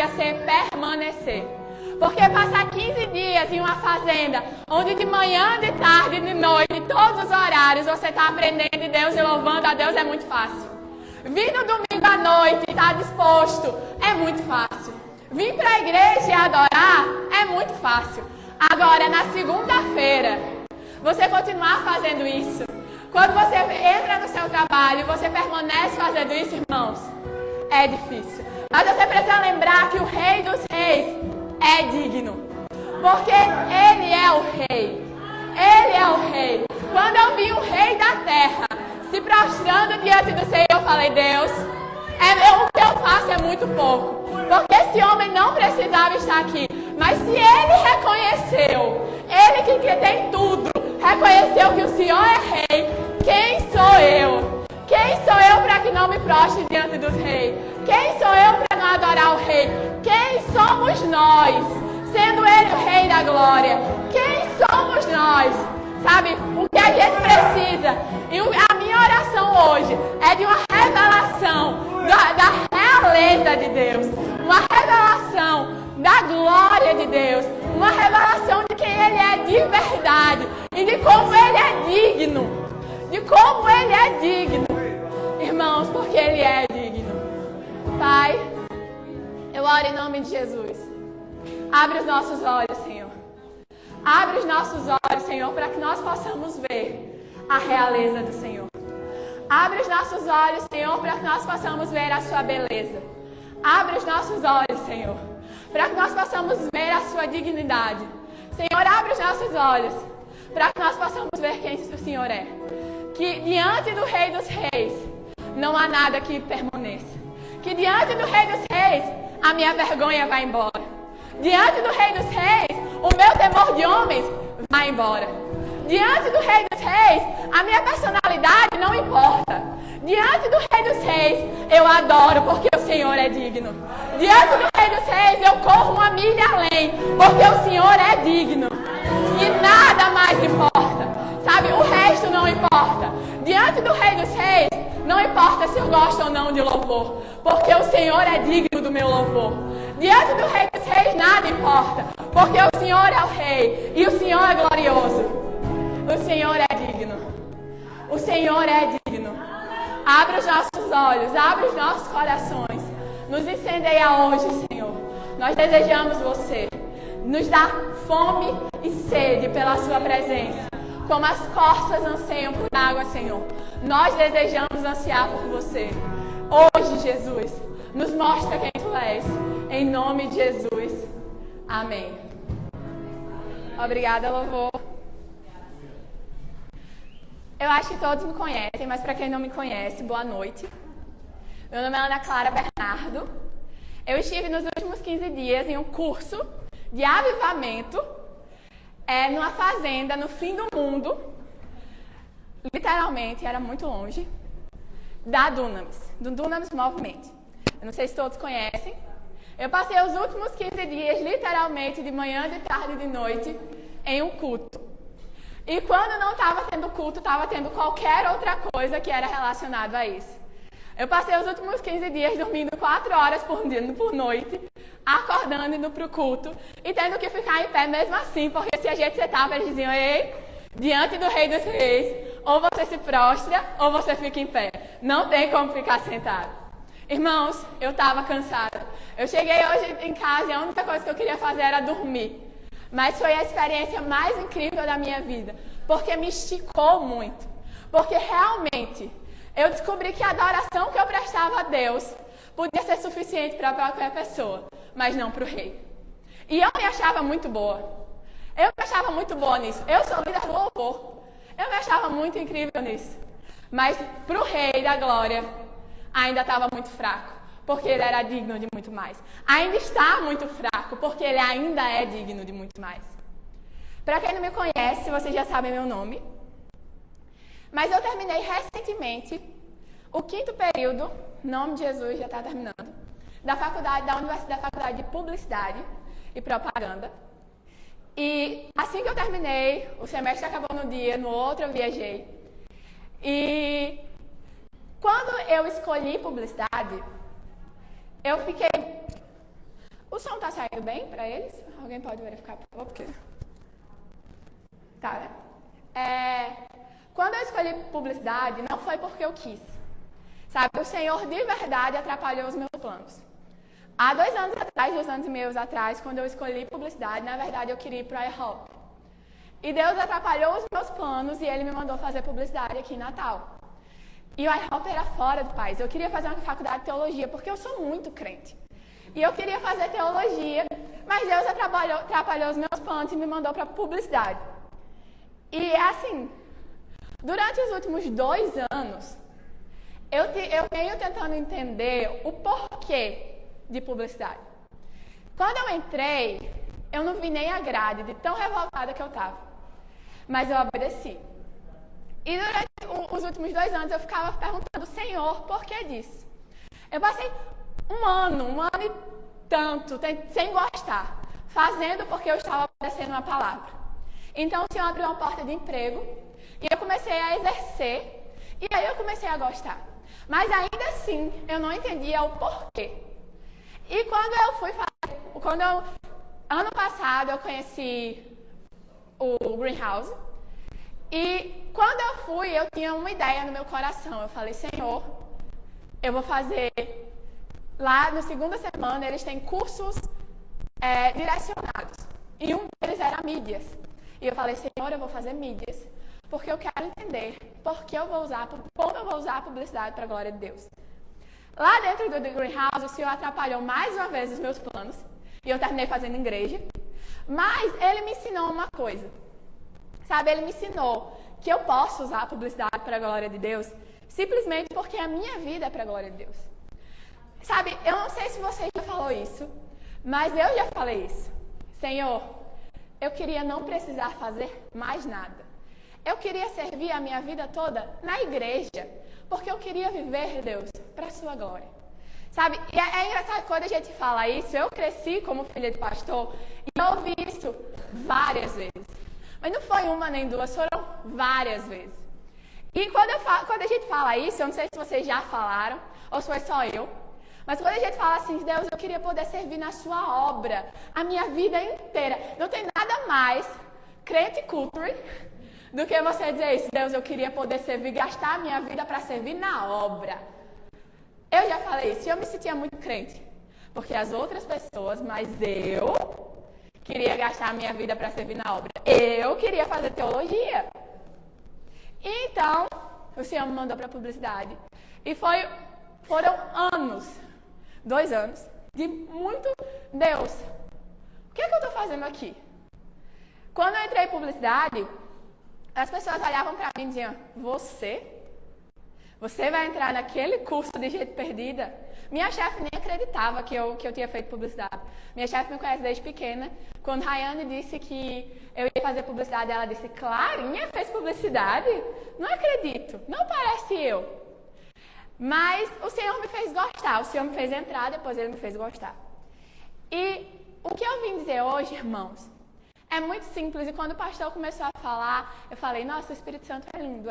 ia ser permanecer. Porque passar 15 dias em uma fazenda, onde de manhã, de tarde, de noite, todos os horários, você está aprendendo de Deus e louvando a Deus, é muito fácil. Vir no domingo à noite e estar disposto, é muito fácil. Vir para a igreja e adorar, é muito fácil. Agora, na segunda-feira, você continuar fazendo isso. Quando você entra no seu trabalho, você permanece fazendo isso, irmãos, é difícil. Mas você precisa lembrar que o Rei dos Reis é digno. Porque Ele é o Rei. Ele é o Rei. Quando eu vi o Rei da Terra se prostrando diante do Senhor, eu falei, Deus, o que eu faço é muito pouco. Porque esse homem não precisava estar aqui. Mas se ele reconheceu, ele que tem tudo, reconheceu que o Senhor é Rei, quem sou eu? Quem sou eu para que não me prostre diante dos reis? Quem sou eu para não adorar o Rei? Quem somos nós? Sendo Ele o Rei da Glória. Quem somos nós? Sabe, o que a gente precisa, e a minha oração hoje é de uma revelação da realeza de Deus, uma revelação da glória de Deus, uma revelação de quem Ele é de verdade e de como Ele é digno, de como Ele é digno, irmãos, porque Ele é digno. Pai, eu oro em nome de Jesus, abre os nossos olhos, Senhor. Abre os nossos olhos, Senhor, para que nós possamos ver a realeza do Senhor. Abre os nossos olhos, Senhor, para que nós possamos ver a sua beleza. Abre os nossos olhos, Senhor, para que nós possamos ver a sua dignidade. Senhor, abre os nossos olhos para que nós possamos ver quem o Senhor é. Que diante do Rei dos Reis não há nada que permaneça. Que diante do Rei dos Reis a minha vergonha vai embora. Diante do Rei dos Reis o meu temor de homens vai embora. Diante do Rei dos Reis, a minha personalidade não importa. Diante do Rei dos Reis, eu adoro porque o Senhor é digno. Diante do Rei dos Reis, eu corro uma milha além porque o Senhor é digno. E nada mais importa. Sabe, o resto não importa. Diante do Rei dos Reis, não importa se eu gosto ou não de louvor, porque o Senhor é digno do meu louvor. Diante do Rei dos Reis, nada importa, porque o Senhor é o Rei e o Senhor é glorioso. O Senhor é digno. O Senhor é digno. Abre os nossos olhos, abre os nossos corações. Nos incendeia hoje, Senhor. Nós desejamos você. Nos dá fome e sede pela sua presença. Como as corças anseiam por água, Senhor. Nós desejamos ansiar por você. Hoje, Jesus, nos mostra quem tu és. Em nome de Jesus. Amém. Obrigada, louvor. Eu acho que todos me conhecem, mas para quem não me conhece, boa noite. Meu nome é Ana Clara Bernardo. Eu estive nos últimos 15 dias em um curso de avivamento numa fazenda no fim do mundo. Literalmente, era muito longe. Da Dunamis, do Dunamis Movement. Eu não sei se todos conhecem. Eu passei os últimos 15 dias, literalmente, de manhã, de tarde e de noite, em um culto. E quando não estava tendo culto, estava tendo qualquer outra coisa que era relacionada a isso. Eu passei os últimos 15 dias dormindo 4 horas por noite, acordando, indo para o culto, e tendo que ficar em pé mesmo assim, porque se a gente sentava, eles diziam, ei, diante do Rei dos Reis, ou você se prostra, ou você fica em pé. Não tem como ficar sentado. Irmãos, eu estava cansada. Eu cheguei hoje em casa e a única coisa que eu queria fazer era dormir. Mas foi a experiência mais incrível da minha vida, porque me esticou muito. Porque realmente eu descobri que a adoração que eu prestava a Deus podia ser suficiente para qualquer pessoa, mas não para o Rei. E eu me achava muito boa. Eu me achava muito boa nisso. Eu sou líder do louvor. Eu me achava muito incrível nisso. Mas para o Rei da Glória, ainda estava muito fraco, porque Ele era digno de muito mais. Ainda está muito fraco, porque Ele ainda é digno de muito mais. Para quem não me conhece, vocês já sabem meu nome. Mas eu terminei recentemente o 5º período, em nome de Jesus, já está terminando, da Faculdade de Publicidade e Propaganda. E assim que eu terminei, o semestre acabou no dia, no outro eu viajei. E quando eu escolhi publicidade, eu fiquei O som tá saindo bem para eles? Alguém pode verificar, por favor? Porque... Tá, né? Quando eu escolhi publicidade, não foi porque eu quis. Sabe, o Senhor de verdade atrapalhou os meus planos. Há 2 anos atrás, 2 anos e meio atrás, quando eu escolhi publicidade, na verdade eu queria ir para a IHOP. E Deus atrapalhou os meus planos e Ele me mandou fazer publicidade aqui em Natal. E o IHOP era fora do país. Eu queria fazer uma faculdade de teologia, porque eu sou muito crente. E eu queria fazer teologia, mas Deus atrapalhou os meus planos e me mandou para publicidade. E assim, durante os últimos 2 anos, eu venho tentando entender o porquê de publicidade. Quando eu entrei, eu não vi nem a grade de tão revoltada que eu estava. Mas eu obedeci. E durante os últimos 2 anos eu ficava perguntando, Senhor, por que disso? Eu passei um ano e tanto, sem gostar, fazendo porque eu estava obedecendo uma palavra. Então o Senhor abriu uma porta de emprego e eu comecei a exercer e aí eu comecei a gostar. Mas ainda assim, eu não entendia o porquê. E ano passado eu conheci o Greenhouse. E quando eu fui, eu tinha uma ideia no meu coração. Eu falei, Senhor, eu vou fazer... Lá na segunda semana, eles têm cursos direcionados. E um deles era mídias. E eu falei, Senhor, eu vou fazer mídias. Porque eu quero entender como eu vou usar a publicidade para a glória de Deus. Lá dentro do Greenhouse, o Senhor atrapalhou mais uma vez os meus planos. E eu terminei fazendo igreja. Mas Ele me ensinou uma coisa. Sabe, Ele me ensinou que eu posso usar a publicidade para a glória de Deus simplesmente porque a minha vida é para a glória de Deus. Sabe, eu não sei se você já falou isso, mas eu já falei isso. Senhor, eu queria não precisar fazer mais nada. Eu queria servir a minha vida toda na igreja, porque eu queria viver, Deus, para a sua glória. Sabe, e é engraçado quando a gente fala isso, eu cresci como filha de pastor e eu ouvi isso várias vezes. Mas não foi uma nem duas, foram várias vezes. E quando a gente fala isso, eu não sei se vocês já falaram, ou se foi só eu, mas quando a gente fala assim, Deus, eu queria poder servir na sua obra, a minha vida inteira. Não tem nada mais crente culture do que você dizer isso. Deus, eu queria poder servir, gastar a minha vida para servir na obra. Eu já falei isso e eu me sentia muito crente. Porque as outras pessoas, mas eu queria gastar a minha vida para servir na obra. Eu queria fazer teologia. Então, o Senhor me mandou para a publicidade. E foram anos, 2 anos, de muito Deus. O que é que eu estou fazendo aqui? Quando eu entrei em publicidade, as pessoas olhavam para mim e diziam, você vai entrar naquele curso de gente perdida? Minha chefe nem acreditava que eu tinha feito publicidade. Minha chefe me conhece desde pequena. Quando Rayane disse que eu ia fazer publicidade, ela disse, Clarinha fez publicidade? Não acredito, não parece eu. Mas o Senhor me fez gostar, o Senhor me fez entrar, depois Ele me fez gostar. E o que eu vim dizer hoje, irmãos, é muito simples. E quando o pastor começou a falar, eu falei, nossa, o Espírito Santo é lindo,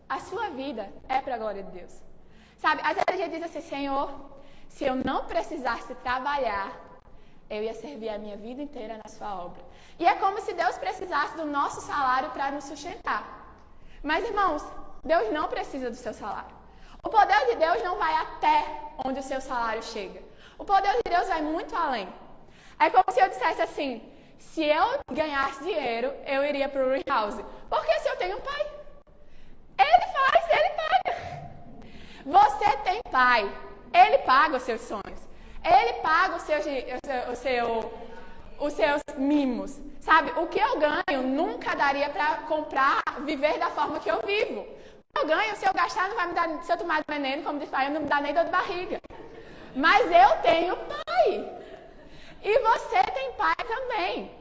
A sua vida é para a glória de Deus. Sabe, às vezes a gente diz assim, Senhor, se eu não precisasse trabalhar, eu ia servir a minha vida inteira na sua obra. E é como se Deus precisasse do nosso salário para nos sustentar. Mas, irmãos, Deus não precisa do seu salário. O poder de Deus não vai até onde o seu salário chega. O poder de Deus vai muito além. É como se eu dissesse assim, se eu ganhasse dinheiro, eu iria para o Greenhouse. Porque se eu tenho um pai, ele faz, ele paga. Você tem pai, ele paga os seus sonhos. Ele paga os seus mimos. Sabe, o que eu ganho nunca daria para viver da forma que eu vivo. Eu ganho, se eu gastar, não vai me dar, se eu tomar veneno, como diz o pai, não me dá nem dor de barriga. Mas eu tenho pai. E você tem pai também.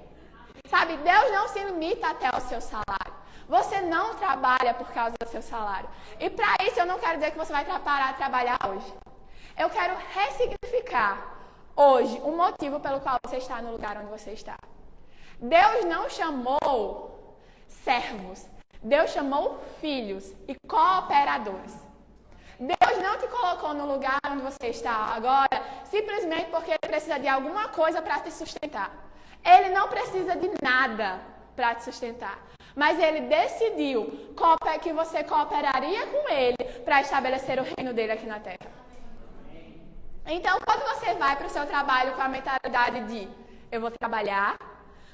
Sabe, Deus não se limita até o seu salário. Você não trabalha por causa do seu salário. E para isso eu não quero dizer que você vai parar de trabalhar hoje. Eu quero ressignificar hoje o motivo pelo qual você está no lugar onde você está. Deus não chamou servos. Deus chamou filhos e cooperadores. Deus não te colocou no lugar onde você está agora simplesmente porque ele precisa de alguma coisa para te sustentar. Ele não precisa de nada para te sustentar. Mas ele decidiu que você cooperaria com ele para estabelecer o reino dele aqui na terra. Então, quando você vai para o seu trabalho com a mentalidade de eu vou trabalhar,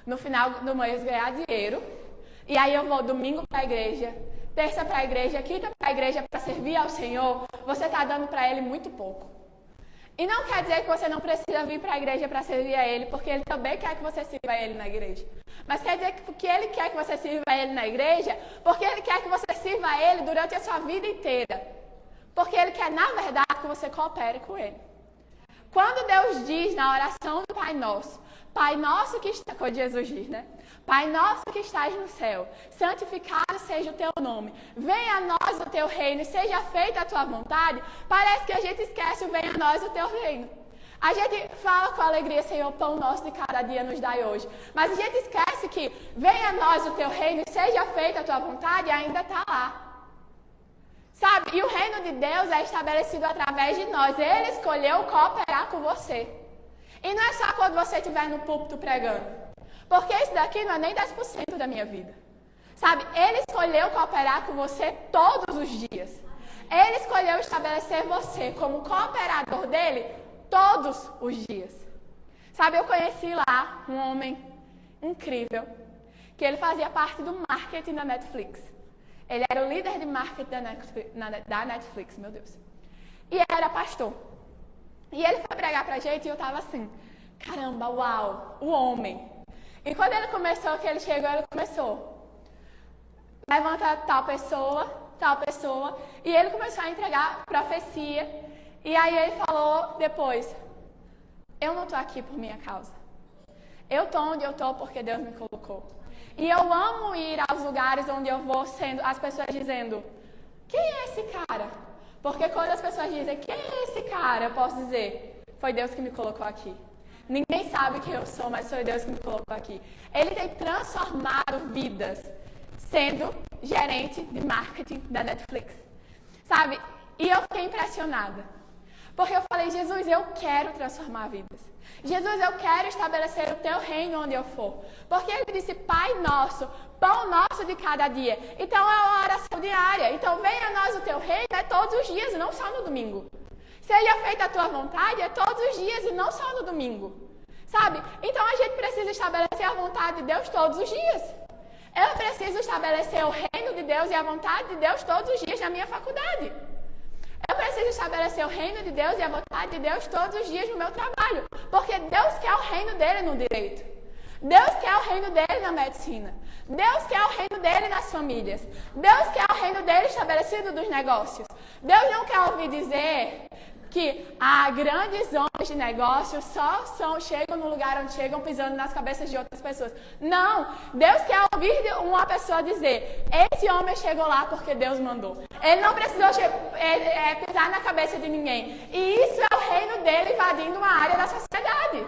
no final do mês ganhar dinheiro, e aí eu vou domingo para a igreja, terça para a igreja, quinta para a igreja para servir ao Senhor, você está dando para ele muito pouco. E não quer dizer que você não precisa vir para a igreja para servir a ele, porque ele também quer que você sirva a ele na igreja. Mas quer dizer que ele quer que você sirva a ele na igreja, porque ele quer que você sirva a ele durante a sua vida inteira. Porque ele quer, na verdade, que você coopere com ele. Quando Deus diz na oração do Pai Nosso que está, quando Jesus diz, né? Pai nosso que estás no céu, santificado seja o teu nome. Venha a nós o teu reino, seja feita a tua vontade. Parece que a gente esquece o venha a nós o teu reino. A gente fala com alegria, Senhor, pão nosso de cada dia nos dai hoje. Mas a gente esquece que venha a nós o teu reino e seja feita a tua vontade e ainda está lá. Sabe? E o reino de Deus é estabelecido através de nós. Ele escolheu cooperar com você. E não é só quando você estiver no púlpito pregando. Porque isso daqui não é nem 10% da minha vida. Sabe? Ele escolheu cooperar com você todos os dias. Ele escolheu estabelecer você como cooperador dele todos os dias. Sabe, eu conheci lá um homem incrível, que ele fazia parte do marketing da Netflix. Ele era o líder de marketing da Netflix, meu Deus. E era pastor. E ele foi pregar pra gente e eu tava assim, caramba, uau, o homem. E quando ele começou, que ele chegou, ele começou, levanta tal pessoa, e ele começou a entregar profecia. E aí ele falou depois, eu não estou aqui por minha causa. Eu estou onde eu estou porque Deus me colocou. E eu amo ir aos lugares onde eu vou, sendo as pessoas dizendo, quem é esse cara? Porque quando as pessoas dizem, quem é esse cara? Eu posso dizer, foi Deus que me colocou aqui. Ninguém sabe quem eu sou, mas foi Deus que me colocou aqui. Ele tem transformado vidas, sendo gerente de marketing da Netflix. Sabe? E eu fiquei impressionada. Porque eu falei, Jesus, eu quero transformar vidas. Jesus, eu quero estabelecer o teu reino onde eu for. Porque ele disse, Pai nosso, pão nosso de cada dia. Então é uma oração diária. Então venha a nós o teu reino é todos os dias e não só no domingo. Seja feita a tua vontade é todos os dias e não só no domingo. Sabe? Então a gente precisa estabelecer a vontade de Deus todos os dias. Eu preciso estabelecer o reino de Deus e a vontade de Deus todos os dias na minha faculdade. Eu preciso estabelecer o reino de Deus e a vontade de Deus todos os dias no meu trabalho. Porque Deus quer o reino dele no direito. Deus quer o reino dele na medicina. Deus quer o reino dele nas famílias. Deus quer o reino dele estabelecido nos negócios. Deus não quer ouvir dizer que grandes homens de negócios só chegam no lugar onde chegam pisando nas cabeças de outras pessoas. Não! Deus quer ouvir uma pessoa dizer, esse homem chegou lá porque Deus mandou. Ele não precisou pisar na cabeça de ninguém. E isso é o reino dele invadindo uma área da sociedade.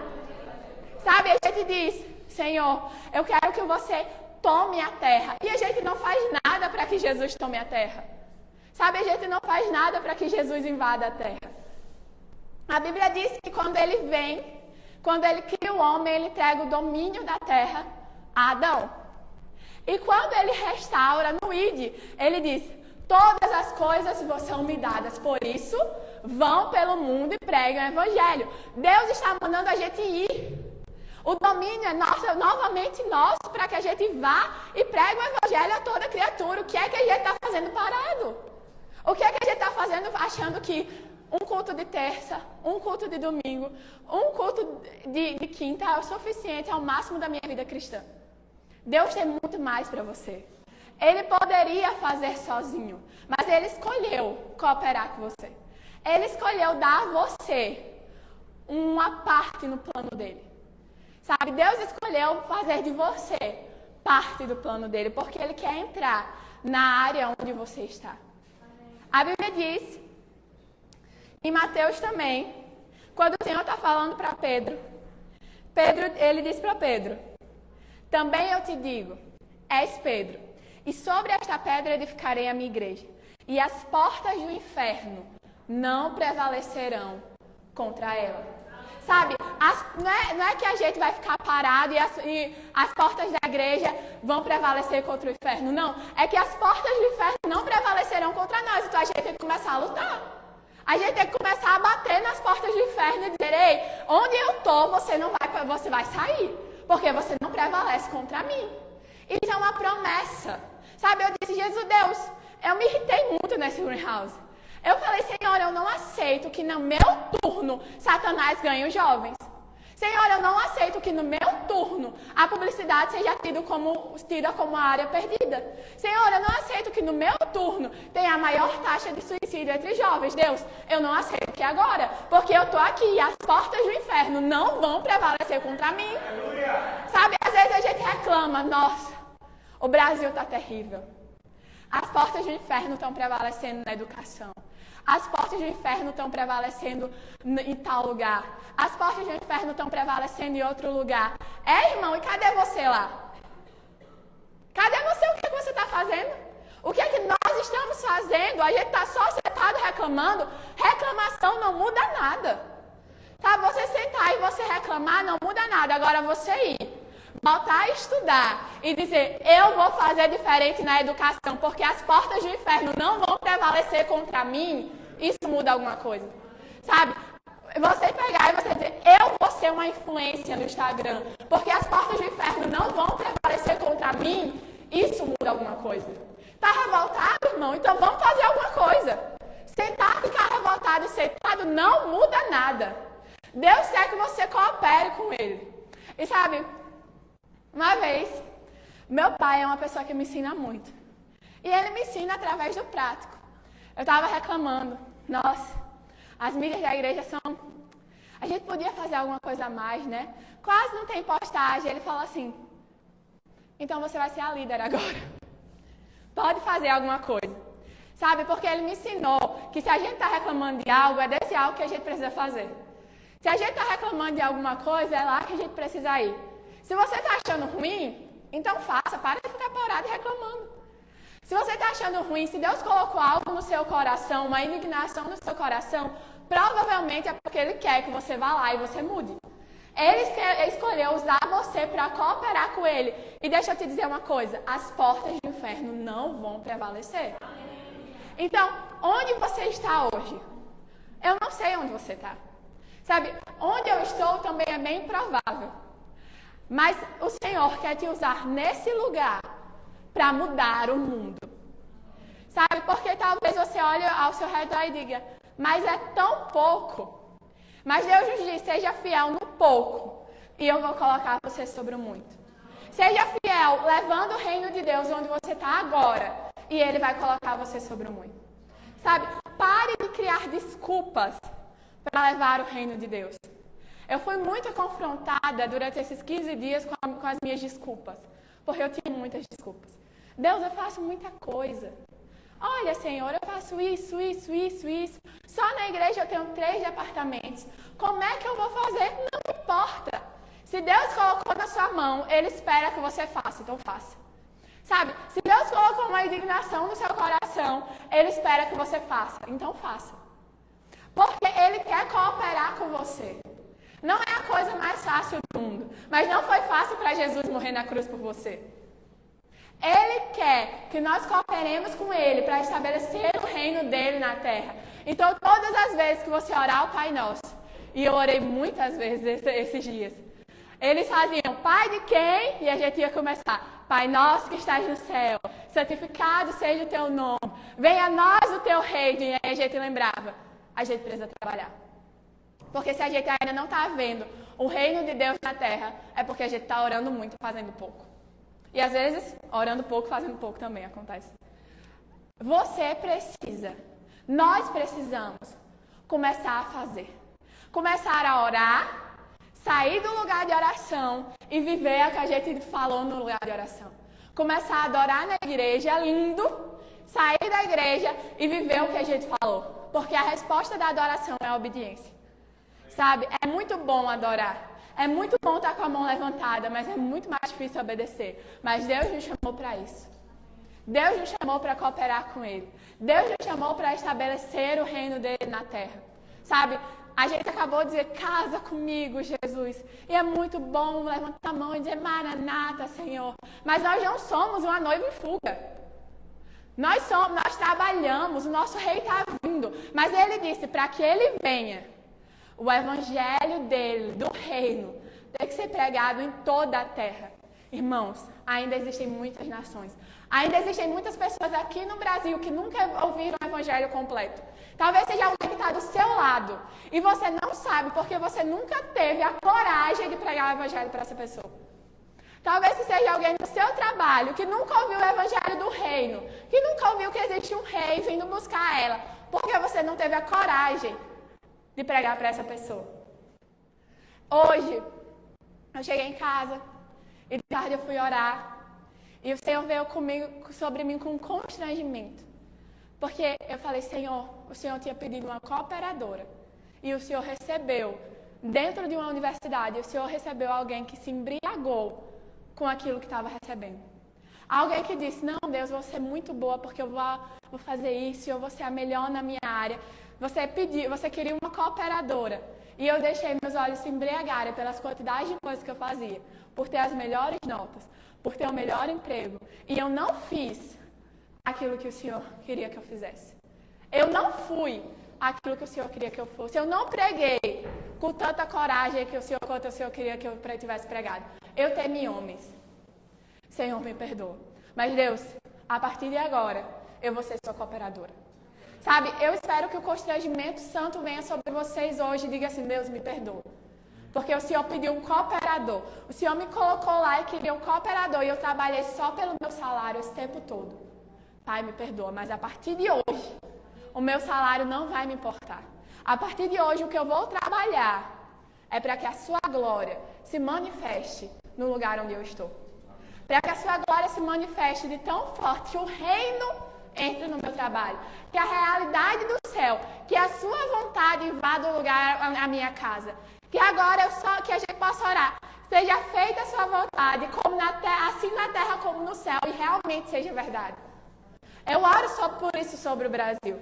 Sabe, a gente diz, Senhor, eu quero que você tome a terra. E a gente não faz nada para que Jesus tome a terra. Sabe, a gente não faz nada para que Jesus invada a terra. A Bíblia diz que quando ele vem, quando ele cria o homem, ele entrega o domínio da terra a Adão. E quando ele restaura no Ide, ele diz, todas as coisas vos são me dadas, por isso vão pelo mundo e pregam o evangelho. Deus está mandando a gente ir. O domínio é nosso, novamente nosso, para que a gente vá e pregue o evangelho a toda criatura. O que é que a gente está fazendo parado? O que é que a gente está fazendo achando que um culto de terça, um culto de domingo, um culto de quinta é o suficiente, é o máximo da minha vida cristã? Deus tem muito mais para você. Ele poderia fazer sozinho, mas Ele escolheu cooperar com você. Ele escolheu dar a você uma parte no plano dele. Sabe, Deus escolheu fazer de você parte do plano dele, porque Ele quer entrar na área onde você está. A Bíblia diz, em Mateus também, quando o Senhor está falando para Pedro, ele diz para Pedro, também eu te digo, és Pedro, e sobre esta pedra edificarei a minha igreja, e as portas do inferno não prevalecerão contra ela. Sabe, não é que a gente vai ficar parado e as portas da igreja vão prevalecer contra o inferno. Não, é que as portas do inferno não prevalecerão contra nós. Então a gente tem que começar a lutar. A gente tem que começar a bater nas portas do inferno e dizer, ei, onde eu estou, você vai sair. Porque você não prevalece contra mim. Isso é uma promessa. Sabe, eu disse, Jesus, Deus, eu me irritei muito nesse greenhouse. Eu falei, Senhor, eu não aceito que no meu turno Satanás ganhe os jovens. Senhor, eu não aceito que no meu turno a publicidade seja tida como a área perdida. Senhor, eu não aceito que no meu turno tenha a maior taxa de suicídio entre jovens. Deus, eu não aceito que agora, porque eu estou aqui e as portas do inferno não vão prevalecer contra mim. Sabe, às vezes a gente reclama, nossa, o Brasil está terrível. As portas do inferno estão prevalecendo na educação. As portas do inferno estão prevalecendo em tal lugar. As portas do inferno estão prevalecendo em outro lugar. Irmão, e cadê você lá? Cadê você? O que é que você está fazendo? O que é que nós estamos fazendo? A gente está só sentado reclamando. Reclamação não muda nada. Tá? Você sentar e você reclamar não muda nada. Agora você ir. Voltar a estudar e dizer, eu vou fazer diferente na educação, porque as portas do inferno não vão prevalecer contra mim, isso muda alguma coisa. Sabe? Você pegar e você dizer, eu vou ser uma influência no Instagram, porque as portas do inferno não vão prevalecer contra mim, isso muda alguma coisa. Tá revoltado, irmão? Então vamos fazer alguma coisa. Sentar, ficar revoltado e sentado não muda nada. Deus quer que você coopere com Ele. E sabe, uma vez, meu pai é uma pessoa que me ensina muito. E ele me ensina através do prático. Eu estava reclamando. Nossa, as mídias da igreja são... A gente podia fazer alguma coisa a mais, né? Quase não tem postagem. Ele falou assim, então você vai ser a líder agora. Pode fazer alguma coisa. Sabe, porque ele me ensinou que se a gente está reclamando de algo, é desse algo que a gente precisa fazer. Se a gente está reclamando de alguma coisa, é lá que a gente precisa ir. Se você está achando ruim, então faça, para de ficar parado e reclamando. Se você está achando ruim, se Deus colocou algo no seu coração, uma indignação no seu coração, provavelmente é porque Ele quer que você vá lá e você mude. Ele escolheu usar você para cooperar com Ele. E deixa eu te dizer uma coisa, as portas do inferno não vão prevalecer. Então, onde você está hoje? Eu não sei onde você está. Sabe, onde eu estou também é bem improvável. Mas o Senhor quer te usar nesse lugar para mudar o mundo. Sabe, porque talvez você olhe ao seu redor e diga, mas é tão pouco. Mas Deus nos diz, seja fiel no pouco e eu vou colocar você sobre o muito. Seja fiel, levando o reino de Deus onde você está agora e Ele vai colocar você sobre o muito. Sabe, pare de criar desculpas para levar o reino de Deus. Eu fui muito confrontada durante esses 15 dias com as minhas desculpas. Porque eu tinha muitas desculpas. Deus, eu faço muita coisa. Olha, Senhor, eu faço isso. Só na igreja eu tenho 3 departamentos. Como é que eu vou fazer? Não importa. Se Deus colocou na sua mão, Ele espera que você faça, então faça. Sabe, se Deus colocou uma indignação no seu coração, Ele espera que você faça, então faça. Porque Ele quer cooperar com você. Não é a coisa mais fácil do mundo, mas não foi fácil para Jesus morrer na cruz por você. Ele quer que nós cooperemos com Ele para estabelecer o reino dEle na terra. Então, todas as vezes que você orar o Pai Nosso, e eu orei muitas vezes esses dias, eles faziam, Pai de quem? E a gente ia começar, Pai Nosso que estás no céu, santificado seja o Teu nome, venha a nós o Teu reino. E aí a gente lembrava, a gente precisa trabalhar. Porque se a gente ainda não está vendo o reino de Deus na terra, é porque a gente está orando muito e fazendo pouco. E às vezes, orando pouco e fazendo pouco também acontece. Você precisa, nós precisamos começar a fazer. Começar a orar, sair do lugar de oração e viver o que a gente falou no lugar de oração. Começar a adorar na igreja, lindo, sair da igreja e viver o que a gente falou. Porque a resposta da adoração é a obediência. Sabe, é muito bom adorar. É muito bom estar com a mão levantada, mas é muito mais difícil obedecer. Mas Deus nos chamou para isso. Deus nos chamou para cooperar com Ele. Deus nos chamou para estabelecer o reino dEle na terra. Sabe, A gente acabou de dizer, casa comigo, Jesus. E é muito bom levantar a mão e dizer, Maranata, Senhor. Mas nós não somos uma noiva em fuga. Nós trabalhamos, o nosso rei está vindo. Mas ele disse, para que ele venha, o evangelho dele, do reino, tem que ser pregado em toda a terra. Irmãos, ainda existem muitas nações. Ainda existem muitas pessoas aqui no Brasil que nunca ouviram o evangelho completo. Talvez seja alguém que está do seu lado e você não sabe porque você nunca teve a coragem de pregar o evangelho para essa pessoa. Talvez seja alguém no seu trabalho que nunca ouviu o evangelho do reino, que nunca ouviu que existe um rei vindo buscar ela, porque você não teve a coragem de pregar para essa pessoa. Hoje, eu cheguei em casa e de tarde eu fui orar e o Senhor veio sobre mim com um constrangimento. Porque eu falei, Senhor, o Senhor tinha pedido uma cooperadora e o Senhor recebeu, dentro de uma universidade, o Senhor recebeu alguém que se embriagou com aquilo que estava recebendo. Alguém que disse, não, Deus, vou ser muito boa porque eu vou fazer isso, eu vou ser a melhor na minha área. Você queria uma cooperadora e eu deixei meus olhos se embriagarem pelas quantidades de coisas que eu fazia, por ter as melhores notas, por ter o melhor emprego. E eu não fiz aquilo que o Senhor queria que eu fizesse. Eu não fui aquilo que o Senhor queria que eu fosse. Eu não preguei com tanta coragem quanto o Senhor queria que eu tivesse pregado. Eu temi homens. Senhor, me perdoa. Mas Deus, a partir de agora, eu vou ser sua cooperadora. Sabe, eu espero que o constrangimento santo venha sobre vocês hoje e diga assim, Deus, me perdoa. Porque o Senhor pediu um cooperador. O Senhor me colocou lá e queria um cooperador. E eu trabalhei só pelo meu salário esse tempo todo. Pai, me perdoa, mas a partir de hoje, o meu salário não vai me importar. A partir de hoje, o que eu vou trabalhar é para que a sua glória se manifeste no lugar onde eu estou. Para que a sua glória se manifeste de tão forte que o reino entre no meu trabalho. Que a realidade do céu, que a sua vontade invada o lugar, a minha casa. Que agora que a gente possa orar. Seja feita a sua vontade, como na terra, assim na terra como no céu, e realmente seja verdade. Eu oro só por isso sobre o Brasil.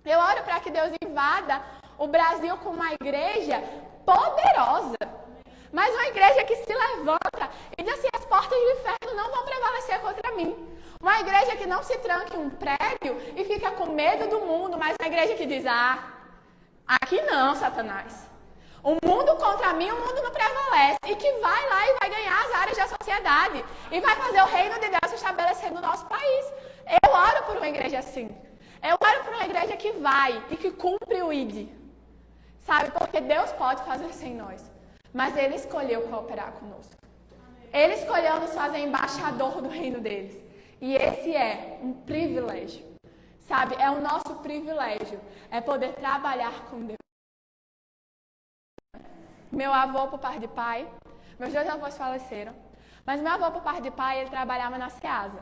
Eu oro para que Deus invada o Brasil com uma igreja poderosa. Mas uma igreja que se levanta e diz assim, as portas do inferno não vão prevalecer contra mim. Uma igreja que não se tranca em um prédio e fica com medo do mundo, mas uma igreja que diz, aqui não, Satanás. O mundo contra mim, o mundo não prevalece. E que vai lá e vai ganhar as áreas da sociedade. E vai fazer o reino de Deus se estabelecer no nosso país. Eu oro por uma igreja assim. Eu oro por uma igreja que vai e que cumpre o ID. Sabe? Porque Deus pode fazer sem nós. Mas Ele escolheu cooperar conosco. Ele escolheu nos fazer embaixador do reino deles. E esse é um privilégio. Sabe? É o nosso privilégio. É poder trabalhar com Deus. Meu avô, por parte de pai, meus dois avós faleceram. Mas meu avô, por parte de pai, ele trabalhava na Ceasa.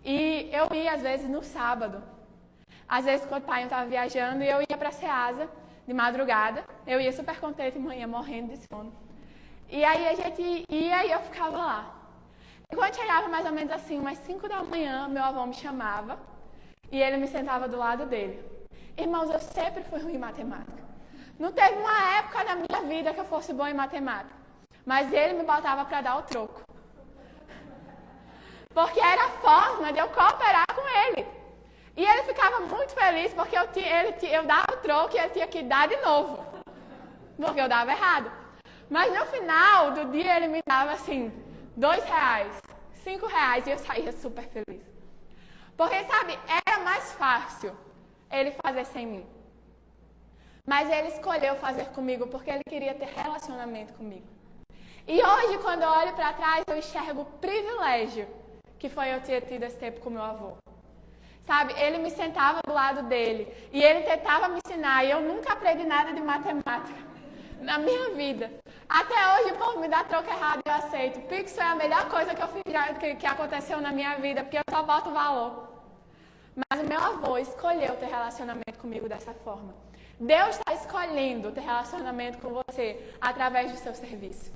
E eu ia, às vezes, no sábado. Às vezes, quando o pai não estava viajando, eu ia para a Ceasa, de madrugada. Eu ia super contente, manhã, morrendo de sono. E aí a gente ia e eu ficava lá. E quando chegava mais ou menos assim, umas 5 da manhã, meu avô me chamava e ele me sentava do lado dele. Irmãos, eu sempre fui ruim em matemática. Não teve uma época na minha vida que eu fosse bom em matemática. Mas ele me botava para dar o troco. Porque era a forma de eu cooperar com ele. E ele ficava muito feliz porque eu dava o troco e ele tinha que dar de novo. Porque eu dava errado. Mas no final do dia ele me dava assim, R$2, R$5 e eu saía super feliz. Porque, sabe, era mais fácil ele fazer sem mim. Mas ele escolheu fazer comigo porque ele queria ter relacionamento comigo. E hoje, quando eu olho para trás, eu enxergo o privilégio que foi eu ter tido esse tempo com meu avô. Sabe, ele me sentava do lado dele e ele tentava me ensinar e eu nunca aprendi nada de matemática na minha vida. Até hoje o povo me dá troco errado e eu aceito. Pix é a melhor coisa que eu fiz, que aconteceu na minha vida, porque eu só boto valor. Mas o meu avô escolheu ter relacionamento comigo dessa forma. Deus está escolhendo ter relacionamento com você através do seu serviço.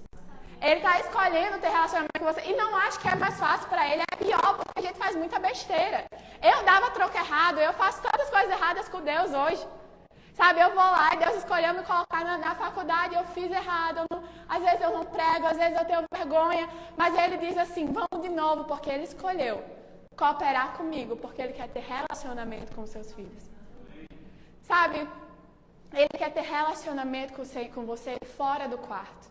Ele está escolhendo ter relacionamento com você. E não acho que é mais fácil para ele, é pior, porque a gente faz muita besteira. Eu dava troco errado, eu faço tantas coisas erradas com Deus hoje. Sabe, eu vou lá e Deus escolheu me colocar na faculdade, eu fiz errado, às vezes eu não prego, às vezes eu tenho vergonha, mas Ele diz assim, vamos de novo, porque Ele escolheu cooperar comigo, porque Ele quer ter relacionamento com os seus filhos. Sabe, Ele quer ter relacionamento com você fora do quarto.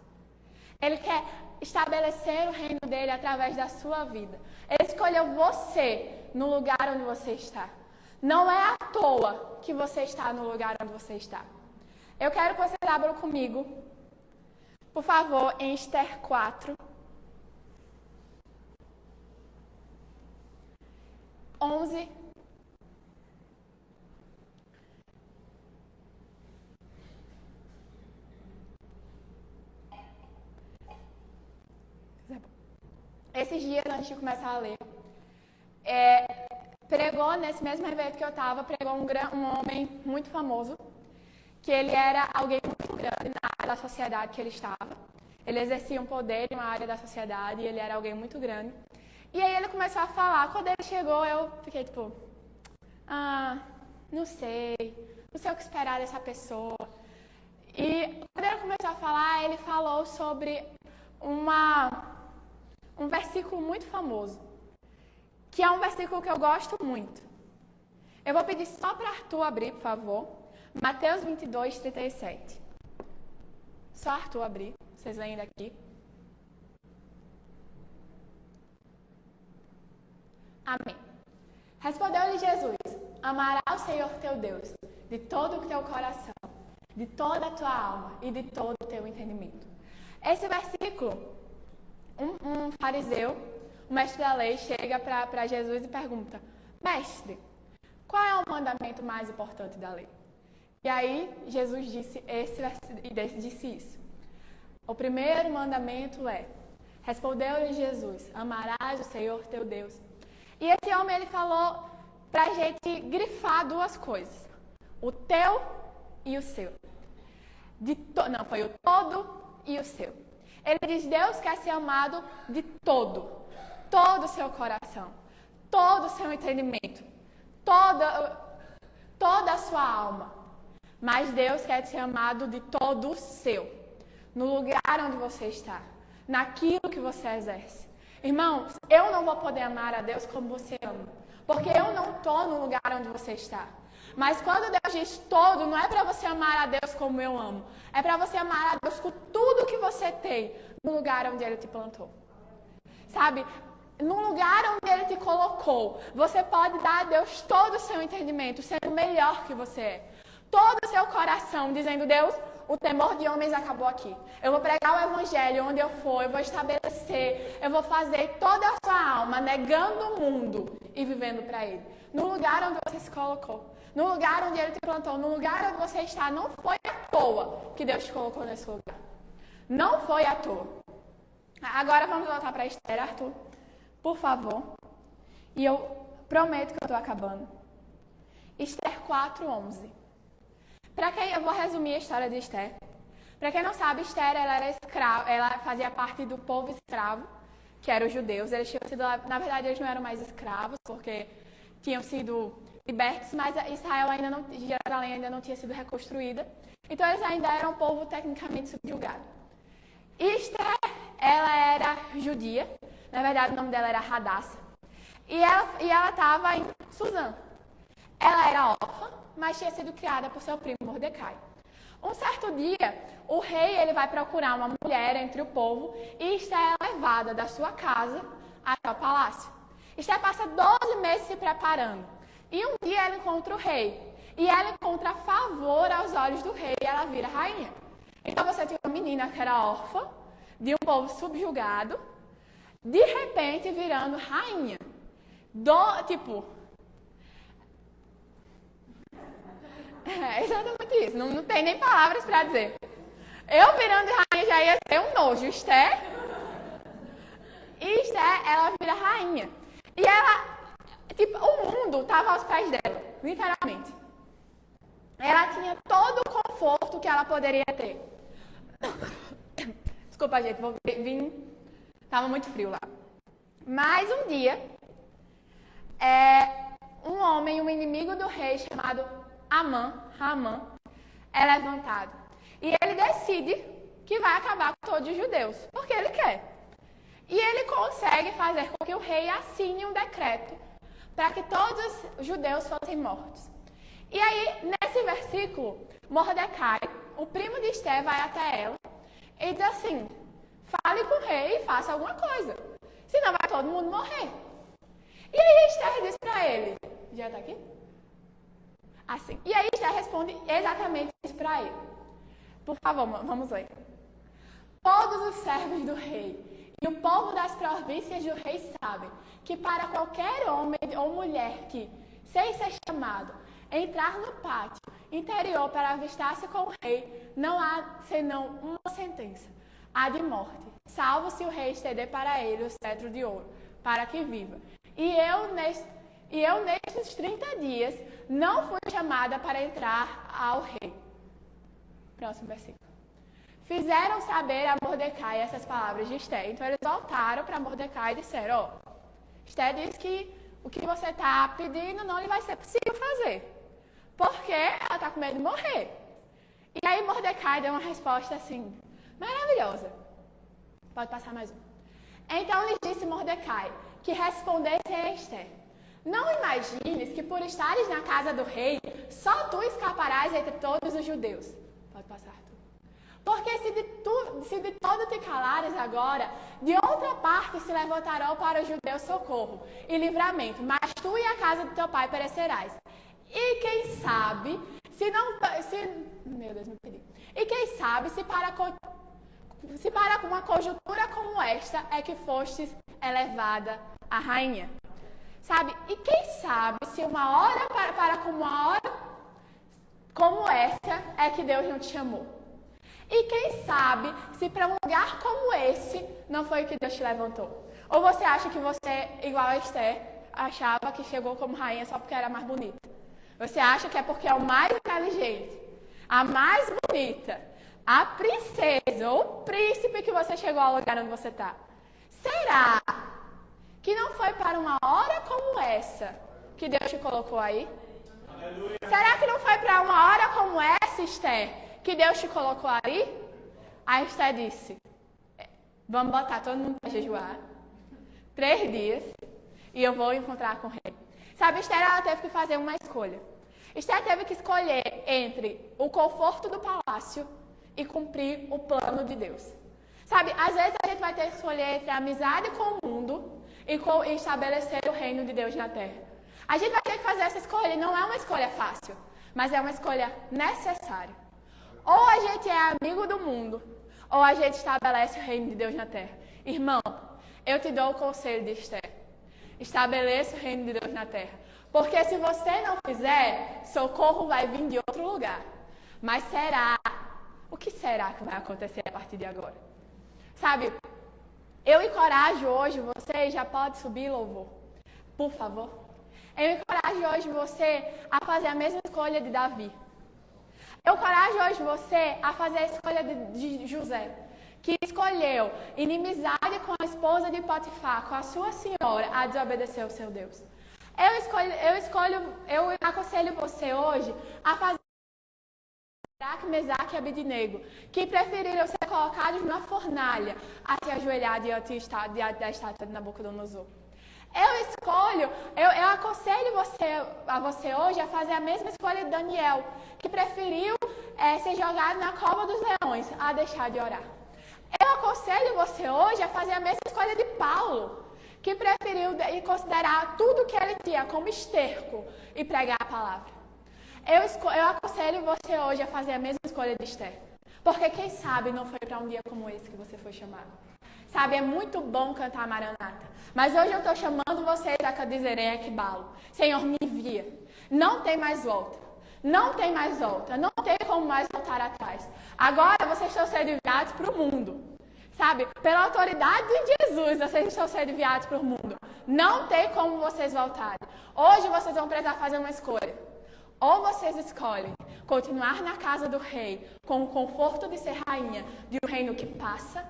Ele quer estabelecer o reino dele através da sua vida. Ele escolheu você no lugar onde você está. Não é à toa que você está no lugar onde você está. Eu quero que vocês abram comigo, por favor, em Esther 4. 11. Esses dias, antes de começar a ler, pregou nesse mesmo evento que eu estava, pregou um homem muito famoso, que ele era alguém muito grande na área da sociedade que ele estava. Ele exercia um poder em uma área da sociedade e ele era alguém muito grande. E aí ele começou a falar. Quando ele chegou, eu fiquei tipo, não sei o que esperar dessa pessoa. E quando ele começou a falar, ele falou sobre um versículo muito famoso, que é um versículo que eu gosto muito. Eu vou pedir só para Arthur abrir, por favor. Mateus 22, 37. Só Arthur abrir. Vocês leem daqui. Amém. Respondeu-lhe Jesus, amarás o Senhor teu Deus de todo o teu coração, de toda a tua alma e de todo o teu entendimento. Esse versículo, um fariseu, o mestre da lei, chega para Jesus e pergunta, mestre, qual é o mandamento mais importante da lei? E aí Jesus disse isso. O primeiro mandamento é, respondeu-lhe Jesus, amarás o Senhor teu Deus. E esse homem, ele falou para a gente grifar duas coisas, o teu e o seu. Não, foi o todo e o seu. Ele diz, Deus quer ser amado de todo o seu coração, todo o seu entendimento, toda a sua alma. Mas Deus quer ser amado de todo o seu, no lugar onde você está, naquilo que você exerce. Irmãos, eu não vou poder amar a Deus como você ama, porque eu não estou no lugar onde você está. Mas quando Deus diz todo, não é para você amar a Deus como eu amo, é para você amar a Deus com tudo que você tem no lugar onde Ele te plantou. Sabe, no lugar onde Ele te colocou, você pode dar a Deus todo o seu entendimento, sendo o melhor que você é. Todo o seu coração, dizendo, Deus, o temor de homens acabou aqui. Eu vou pregar o evangelho onde eu for, eu vou estabelecer, eu vou fazer toda a sua alma, negando o mundo e vivendo para Ele. No lugar onde você se colocou, no lugar onde Ele te plantou, no lugar onde você está, não foi à toa que Deus te colocou nesse lugar. Não foi à toa. Agora vamos voltar para Esther, Arthur, por favor. E eu prometo que eu estou acabando. Esther 4:11. Para quem eu vou resumir a história de Esther. Para quem não sabe, Esther ela era escrava, ela fazia parte do povo escravo, que eram os judeus. Eles tinham sido, na verdade, eles não eram mais escravos, porque tinham sido libertos, mas Israel ainda não, Jerusalém ainda não tinha sido reconstruída. Então eles ainda eram um povo tecnicamente subjugado. E Esther, ela era judia. Na verdade, o nome dela era Hadassah. E ela estava em Suzã. Ela era órfã, mas tinha sido criada por seu primo Mordecai. Um certo dia, o rei ele vai procurar uma mulher entre o povo e Esther é levada da sua casa até o palácio. Esther passa 12 meses se preparando. E um dia ela encontra o rei. E ela encontra favor aos olhos do rei e ela vira rainha. Então você tinha uma menina que era órfã, de um povo subjugado, de repente virando rainha. É exatamente isso, não tem nem palavras para dizer. Eu virando rainha já ia ser um nojo. Esther, ela vira rainha. E ela, o mundo estava aos pés dela, literalmente. Ela tinha todo o conforto que ela poderia ter. Desculpa, gente, vou vir. Tava muito frio lá. Mas um dia, um homem, um inimigo do rei chamado Haman, é levantado. E ele decide que vai acabar com todos os judeus, porque ele quer. E ele consegue fazer com que o rei assine um decreto para que todos os judeus fossem mortos. E aí, nesse versículo, Mordecai, o primo de Esther, vai até ela e diz assim: fale com o rei e faça alguma coisa, senão vai todo mundo morrer. E aí Esther diz para ele, já está aqui? Assim. E aí Esther responde exatamente isso para ele. Por favor, vamos ler. Todos os servos do rei e o povo das províncias do rei sabem que para qualquer homem ou mulher que, sem ser chamado, entrar no pátio interior para avistar-se com o rei, não há senão uma sentença, a de morte, salvo se o rei estender para ele o cetro de ouro, para que viva. E eu nestes 30 dias, não fui chamada para entrar ao rei. Próximo versículo. Fizeram saber a Mordecai essas palavras de Esther. Então, eles voltaram para Mordecai e disseram: Esther diz que o que você está pedindo não lhe vai ser possível fazer, porque ela está com medo de morrer. E aí Mordecai deu uma resposta assim, maravilhosa. Pode passar mais um. Então lhes disse Mordecai que respondesse a Esther: não imagines que por estares na casa do rei, só tu escaparás entre todos os judeus. Pode passar tu. Porque se de todo te calares agora, de outra parte se levantarão para os judeus socorro e livramento, mas tu e a casa do teu pai perecerás. E quem sabe, meu Deus, me perdi. E quem sabe se para uma conjuntura como esta é que fostes elevada a rainha. Sabe? E quem sabe se uma hora para uma hora como essa é que Deus não te chamou. E quem sabe se para um lugar como esse não foi que Deus te levantou. Ou você acha que você, igual a Esther, achava que chegou como rainha só porque era mais bonita. Você acha que é porque é o mais inteligente, a mais bonita, a princesa ou o príncipe que você chegou ao lugar onde você está. Será que não foi para uma hora como essa que Deus te colocou aí? Aleluia. Será que não foi para uma hora como essa, Esther, que Deus te colocou aí? A Esther disse: vamos botar todo mundo para jejuar 3 dias e eu vou encontrar com o rei. Sabe, Esther, ela teve que fazer uma escolha. Esther teve que escolher entre o conforto do palácio e cumprir o plano de Deus. Sabe, às vezes a gente vai ter que escolher entre a amizade com o mundo e estabelecer o reino de Deus na terra. A gente vai ter que fazer essa escolha, e não é uma escolha fácil, mas é uma escolha necessária. Ou a gente é amigo do mundo, ou a gente estabelece o reino de Deus na terra. Irmão, eu te dou o conselho de Esther. Estabeleça o reino de Deus na terra. Porque se você não fizer, socorro vai vir de outro lugar. Mas o que será que vai acontecer a partir de agora? Sabe, eu encorajo hoje você, já pode subir, louvor, por favor. Eu encorajo hoje você a fazer a mesma escolha de Davi. Eu encorajo hoje você a fazer a escolha de José, que escolheu inimizade com a esposa de Potifar, com a sua senhora, a desobedecer ao seu Deus. Eu aconselho você hoje a fazer Mesaque e Abednego, que preferiram ser colocados na fornalha a se ajoelhar diante da estátua de Nabucodonosor. Eu aconselho você hoje a fazer a mesma escolha de Daniel, que preferiu ser jogado na cova dos leões a deixar de orar. Eu aconselho você hoje a fazer a mesma escolha de Paulo, que preferiu considerar tudo que ele tinha como esterco e pregar a palavra. Eu aconselho você hoje a fazer a mesma escolha de Esther, porque quem sabe não foi para um dia como esse que você foi chamado. Sabe, é muito bom cantar Maranata, mas hoje eu estou chamando vocês a dizerem Equibalo. Senhor, me envia. Não tem mais volta. Não tem mais volta. Não tem como mais voltar atrás. Agora vocês estão sendo enviados para o mundo. Sabe, pela autoridade de Jesus, vocês estão sendo enviados para o mundo. Não tem como vocês voltarem. Hoje vocês vão precisar fazer uma escolha. Ou vocês escolhem continuar na casa do rei com o conforto de ser rainha de um reino que passa,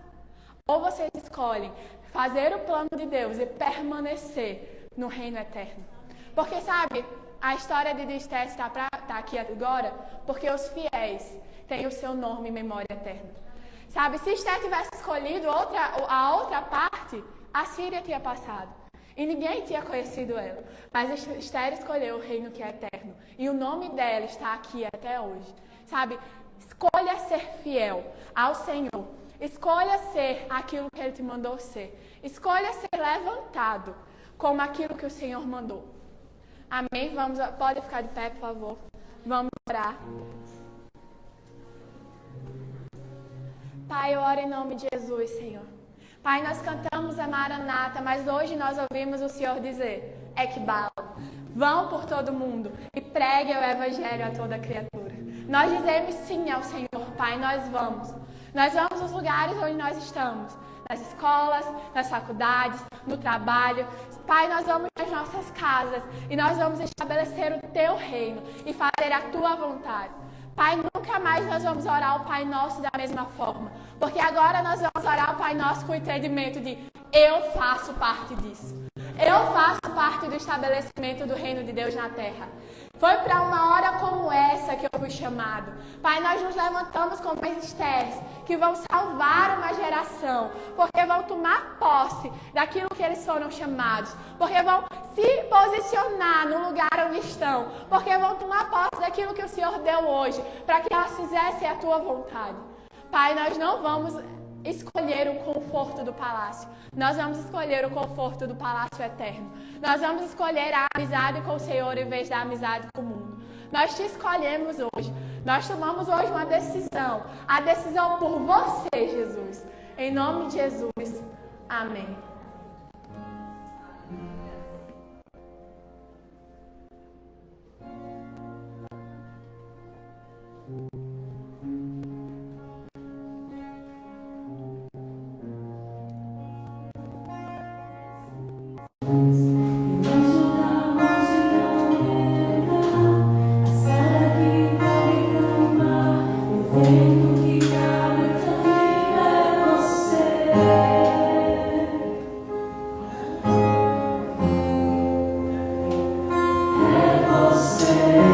ou vocês escolhem fazer o plano de Deus e permanecer no reino eterno. Porque, sabe, a história de Esther está aqui agora porque os fiéis têm o seu nome em memória eterna. Sabe, se Esther tivesse escolhido a outra parte, a Síria tinha passado. E ninguém tinha conhecido ela. Mas Esther escolheu o reino que é eterno. E o nome dela está aqui até hoje. Sabe, escolha ser fiel ao Senhor. Escolha ser aquilo que Ele te mandou ser. Escolha ser levantado como aquilo que o Senhor mandou. Amém? Pode ficar de pé, por favor. Vamos orar. Pai, eu oro em nome de Jesus, Senhor. Pai, nós cantamos a Maranata, mas hoje nós ouvimos o Senhor dizer, Ekbal, vão por todo mundo e preguem o Evangelho a toda criatura. Nós dizemos sim ao Senhor, Pai, nós vamos. Nós vamos nos lugares onde nós estamos, nas escolas, nas faculdades, no trabalho. Pai, nós vamos nas nossas casas e nós vamos estabelecer o Teu reino e fazer a Tua vontade. Pai, nunca mais nós vamos orar o Pai Nosso da mesma forma. Porque agora nós vamos orar o Pai Nosso com o entendimento de eu faço parte disso. Eu faço parte do estabelecimento do reino de Deus na terra. Foi para uma hora como essa que eu fui chamado. Pai, nós nos levantamos como Estéres, que vão salvar uma geração, porque vão tomar posse daquilo que eles foram chamados, porque vão se posicionar no lugar onde estão, porque vão tomar posse daquilo que o Senhor deu hoje, para que elas fizessem a Tua vontade. Pai, nós não vamos escolher o conforto do palácio. Nós vamos escolher o conforto do palácio eterno. Nós vamos escolher a amizade com o Senhor em vez da amizade com o mundo. Nós te escolhemos hoje. Nós tomamos hoje uma decisão. A decisão por você, Jesus. Em nome de Jesus. Amém. Você